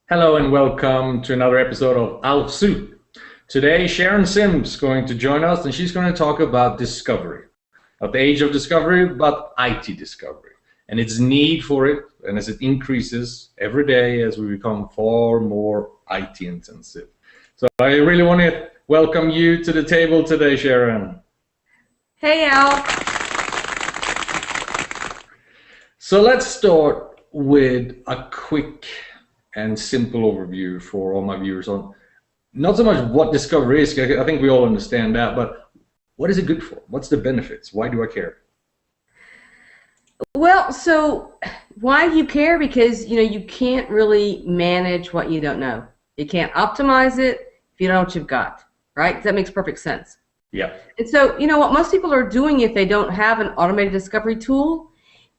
Hello and welcome to another episode of Alf Soup. Today, Sharron Sims is going to join us and she's going to talk about discovery. Not the age of discovery, but IT discovery. And its need for it, and as it increases every day as we become far more IT intensive. So I really want to welcome you to the table today, Sharron. Hey, Al. So let's start with a quick and simple overview for all my viewers on not so much what discovery is, I think we all understand that, but what is it good for? What's the benefits? Why do I care? Well, so why do you care? Because, you can't really manage what you don't know. You can't optimize it if you don't know what you've got, right? That makes perfect sense. Yeah. And so, what most people are doing if they don't have an automated discovery tool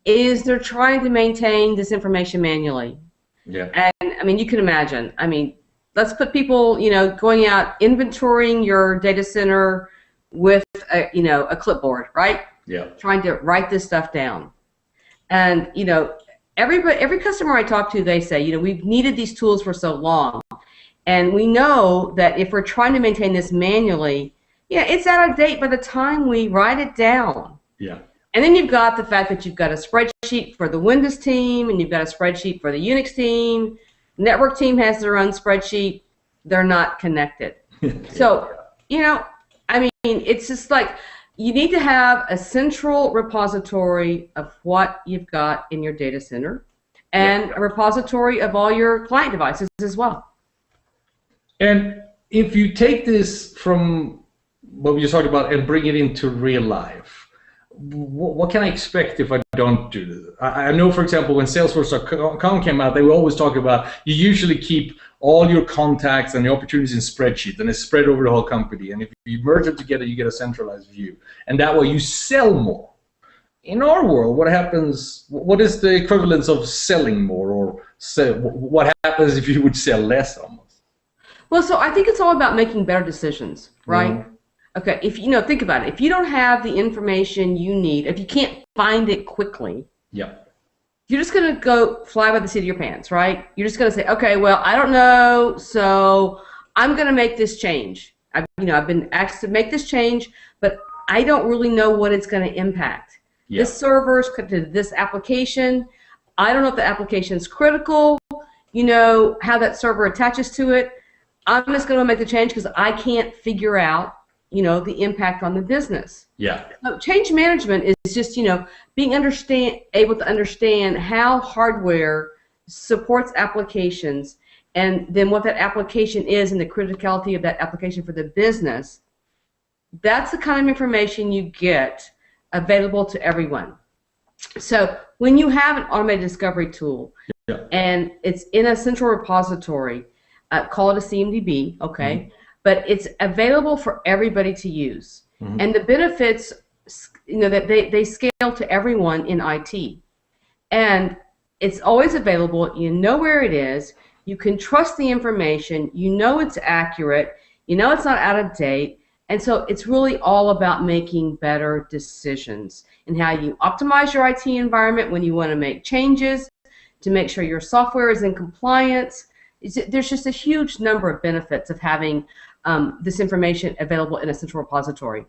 is they're trying to maintain this information manually. Yeah. And, you can imagine. Let's put people, going out inventorying your data center with a clipboard, right? Yeah. Trying to write this stuff down. And, every customer I talk to, they say, we've needed these tools for so long. And we know that if we're trying to maintain this manually, it's out of date by the time we write it down. Yeah. And then you've got the fact that you've got a spreadsheet for the Windows team, and you've got a spreadsheet for the Unix team. Network team has their own spreadsheet. They're not connected. So, it's just like you need to have a central repository of what you've got in your data center and a repository of all your client devices as well. And if you take this from what we just talked about and bring it into real life, what can I expect if I don't do this? I know, for example, when Salesforce.com came out, they were always talking about you usually keep all your contacts and the opportunities in spreadsheet, and it's spread over the whole company. And if you merge them together, you get a centralized view. And that way you sell more. In our world, what happens? What is the equivalence of selling more, or what happens if you would sell less almost? Well, so I think it's all about making better decisions, right? Mm-hmm. Okay, if think about it. If you don't have the information you need, if you can't find it quickly, yeah, you're just gonna go fly by the seat of your pants, right? You're just gonna say, okay, well, I don't know, so I'm gonna make this change. I've been asked to make this change, but I don't really know what it's gonna impact. Yeah. This server's connected to this application. I don't know if the application's critical. How that server attaches to it. I'm just gonna make the change because I can't figure out the impact on the business. Yeah. So change management is just, being able to understand how hardware supports applications and then what that application is and the criticality of that application for the business. That's the kind of information you get available to everyone. So when you have an automated discovery tool and it's in a central repository, call it a CMDB, okay? Mm-hmm. But it's available for everybody to use. Mm-hmm. And the benefits, that they scale to everyone in IT. And it's always available. You know where it is. You can trust the information. It's accurate. It's not out of date. And so it's really all about making better decisions and how you optimize your IT environment when you want to make changes to make sure your software is in compliance. There's just a huge number of benefits of having this information available in a central repository.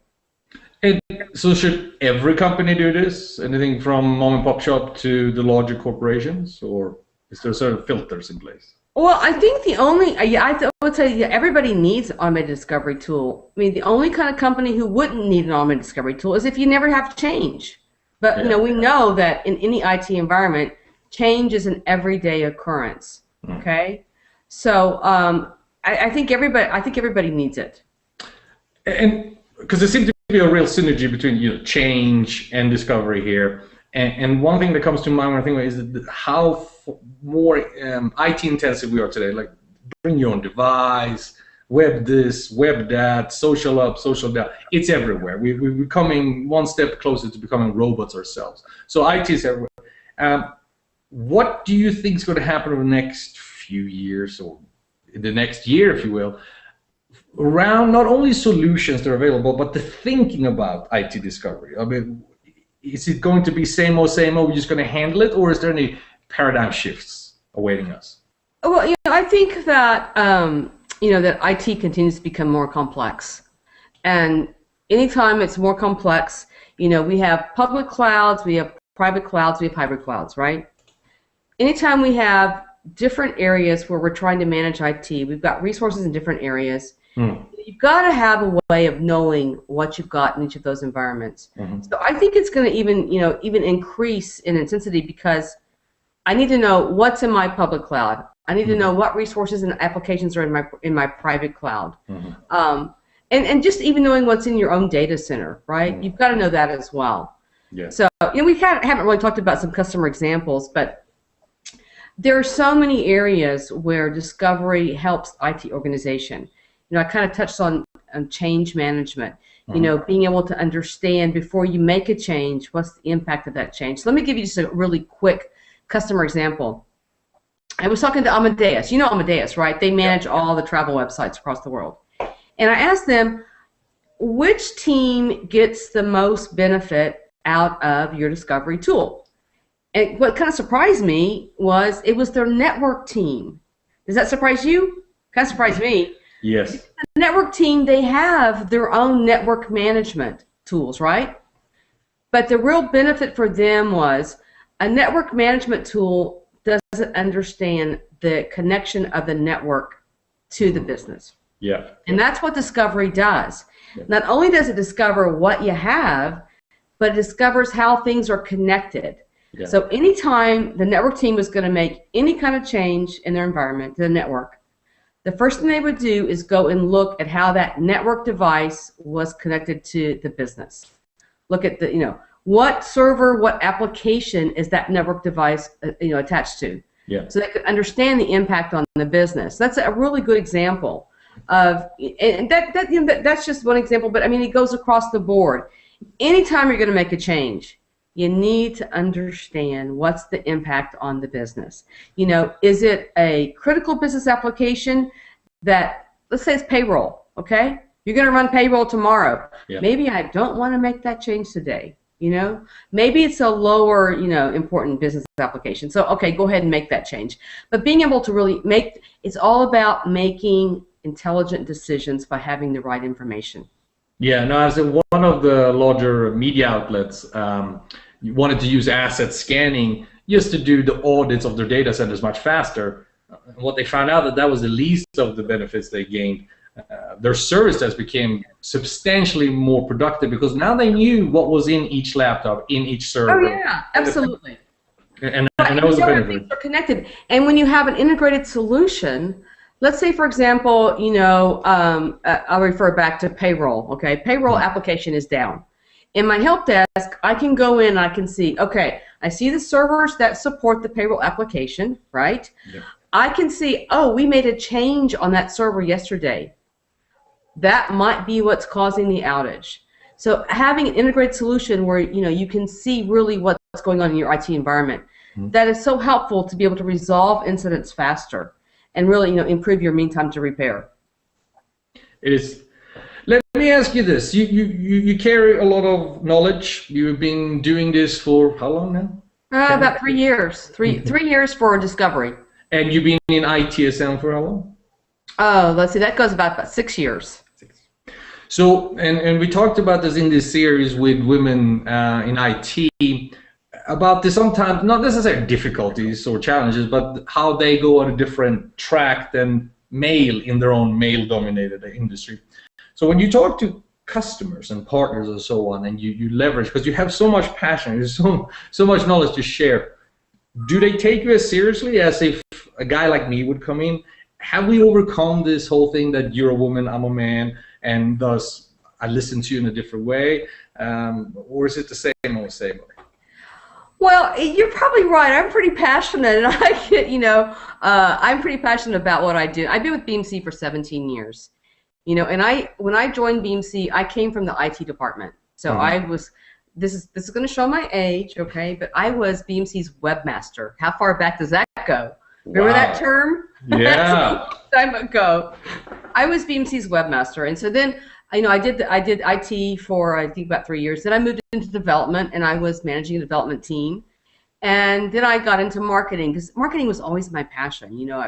And so should every company do this? Anything from mom and pop shop to the larger corporations, or is there certain filters in place? Well, I think I would say everybody needs an automated discovery tool. The only kind of company who wouldn't need an automated discovery tool is if you never have change. But we know that in any IT environment, change is an everyday occurrence. Okay, so I think everybody needs it. And because there seems to be a real synergy between change and discovery here. And one thing that comes to mind when I think about it is how more IT intensive we are today. Like bring your own device, web this, web that, social up, social down. It's everywhere. We're becoming one step closer to becoming robots ourselves. So IT is everywhere. What do you think is going to happen over the next few years, or in the next year, if you will, around not only solutions that are available, but the thinking about IT discovery? Is it going to be same old, we're just going to handle it, or is there any paradigm shifts awaiting us? Well, I think that that IT continues to become more complex, and anytime it's more complex, we have public clouds, we have private clouds, we have hybrid clouds, right? Anytime we have different areas where we're trying to manage IT, we've got resources in different areas. Mm. You've got to have a way of knowing what you've got in each of those environments. Mm-hmm. So I think it's going to even increase in intensity because I need to know what's in my public cloud. I need to know what resources and applications are in my private cloud. Mm-hmm. And just even knowing what's in your own data center, right? Mm-hmm. You've got to know that as well. Yeah. So we haven't really talked about some customer examples, but there are so many areas where discovery helps IT organization. I kind of touched on change management. Being able to understand before you make a change, what's the impact of that change. So let me give you just a really quick customer example. I was talking to Amadeus. You know Amadeus, right? They manage all the travel websites across the world. And I asked them, which team gets the most benefit out of your discovery tool? And what kind of surprised me was it was their network team. Does that surprise you? Kind of surprised me. Yes. The network team, they have their own network management tools, right? But the real benefit for them was a network management tool doesn't understand the connection of the network to the business. Yeah. And that's what discovery does. Yeah. Not only does it discover what you have, but it discovers how things are connected. Yeah. So anytime the network team was going to make any kind of change in their environment, to the network, the first thing they would do is go and look at how that network device was connected to the business. Look at what server, what application is that network device attached to. Yeah. So they could understand the impact on the business. That's a really good example of, and that's just one example, but I mean it goes across the board. Anytime you're going to make a change, you need to understand what's the impact on the business. Is it a critical business application that, let's say it's payroll, okay? You're going to run payroll tomorrow. Yeah. Maybe I don't want to make that change today. Maybe it's a lower, important business application. So, okay, go ahead and make that change. But being able to really it's all about making intelligent decisions by having the right information. Yeah, no, as one of the larger media outlets wanted to use asset scanning just to do the audits of their data centers much faster. What they found out that was the least of the benefits they gained. Their service desk became substantially more productive because now they knew what was in each laptop, in each server. Oh yeah, absolutely. And that was a benefit. Things are connected. And when you have an integrated solution, let's say, for example, I'll refer back to payroll. Okay, payroll application is down. In my help desk, I can go in and I can see, okay, I see the servers that support the payroll application, right? Yeah. I can see, oh, we made a change on that server yesterday. That might be what's causing the outage. So having an integrated solution where you can see really what's going on in your IT environment, that is so helpful to be able to resolve incidents faster and really improve your mean time to repair. It is. Let me ask you this: you carry a lot of knowledge. You've been doing this for how long now? About 3 years. Three years for discovery. And you've been in ITSM for how long? Oh, let's see. That goes about 6 years. So, and we talked about this in this series with women in IT about the sometimes not necessarily difficulties or challenges, but how they go on a different track than male in their own male-dominated industry. So when you talk to customers and partners and so on, and you leverage, because you have so much passion, there's so much knowledge to share, do they take you as seriously as if a guy like me would come in? Have we overcome this whole thing that you're a woman, I'm a man, and thus I listen to you in a different way? Or is it the same old same? Well, you're probably right. I'm pretty passionate, and I get, I'm pretty passionate about what I do. I've been with BMC for 17 years, and when I joined BMC, I came from the IT department. So I was, this is going to show my age, okay? But I was BMC's webmaster. How far back does that go? Remember that term? Yeah. Time ago. I was BMC's webmaster, and so then I did IT for I think about 3 years. Then I moved into development, and I was managing a development team. And then I got into marketing because marketing was always my passion. You know,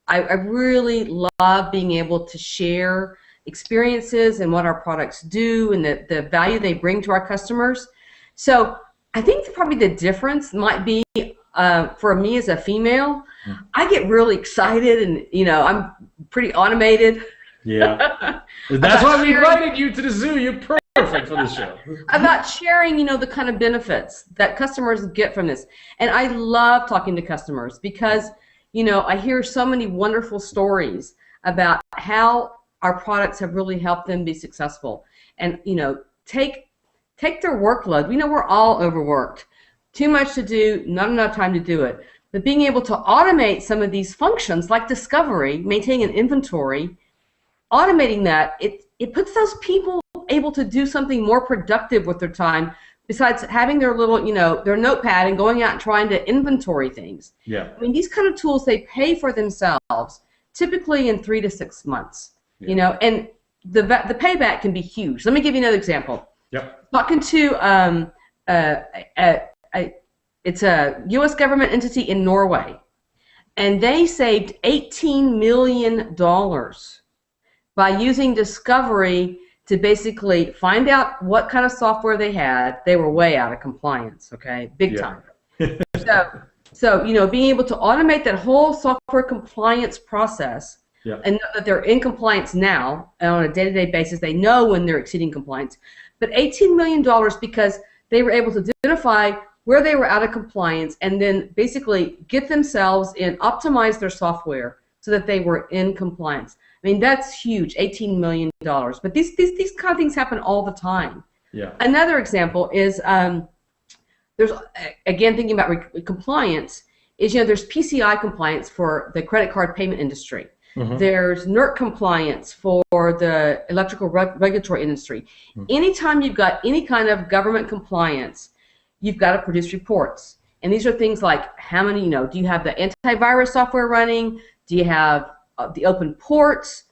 I really love being able to share experiences and what our products do and the value they bring to our customers. So I think probably the difference might be for me as a female, I get really excited and, you know, I'm pretty automated. Yeah. That's why we invited you to the zoo. You're perfect for this show. About sharing, you know, the kind of benefits that customers get from this. And I love talking to customers because, you know, I hear so many wonderful stories about how our products have really helped them be successful. And, you know, take their workload. We know we're all overworked. Too much to do, not enough time to do it. But being able to automate some of these functions like discovery, maintaining an inventory, automating that, it puts those people able to do something more productive with their time besides having their little, you know, their notepad and going out and trying to inventory things. Yeah. I mean, these kind of tools, they pay for themselves typically in 3 to 6 months, you know, and the payback can be huge. Let me give you another example. Yep. Talking to it's a U.S. government entity in Norway, and they saved $18 million by using discovery to basically find out what kind of software they had. They were way out of compliance, okay, big time. So you know, being able to automate that whole software compliance process, and know that they're in compliance now and on a day-to-day basis. They know when they're exceeding compliance, but $18 million because they were able to identify where they were out of compliance and then basically get themselves in, optimize their software so that they were in compliance. I mean, that's huge, $18 million. But these kind of things happen all the time. Yeah. Another example is there's, again, thinking about compliance, is, you know, there's PCI compliance for the credit card payment industry. There's NERC compliance for the electrical regulatory industry. Anytime you've got any kind of government compliance, you've got to produce reports. And these are things like how many, you know, do you have the antivirus software running? Do you have the open ports?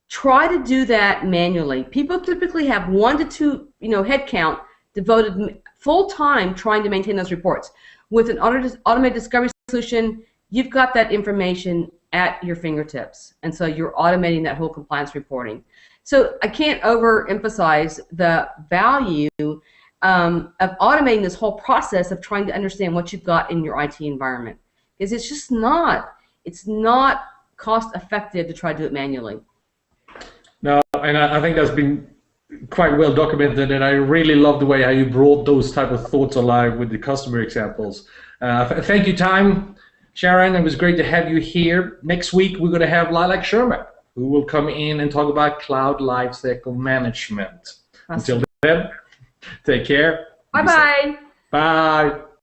Try to do that manually. People typically have 1 to 2, you know, headcount devoted full time trying to maintain those reports. With an automated discovery solution, you've got that information at your fingertips. And so you're automating that whole compliance reporting. So I can't overemphasize the value of automating this whole process of trying to understand what you've got in your IT environment. Because it's just not, it's not cost effective to try to do it manually. No, and I think that's been quite well documented, and I really love the way how you brought those type of thoughts alive with the customer examples. Thank you, Sharron. It was great to have you here. Next week we're going to have Lilac Sherman, who will come in and talk about cloud lifecycle management. Awesome. Until then, take care. Bye-bye. Bye.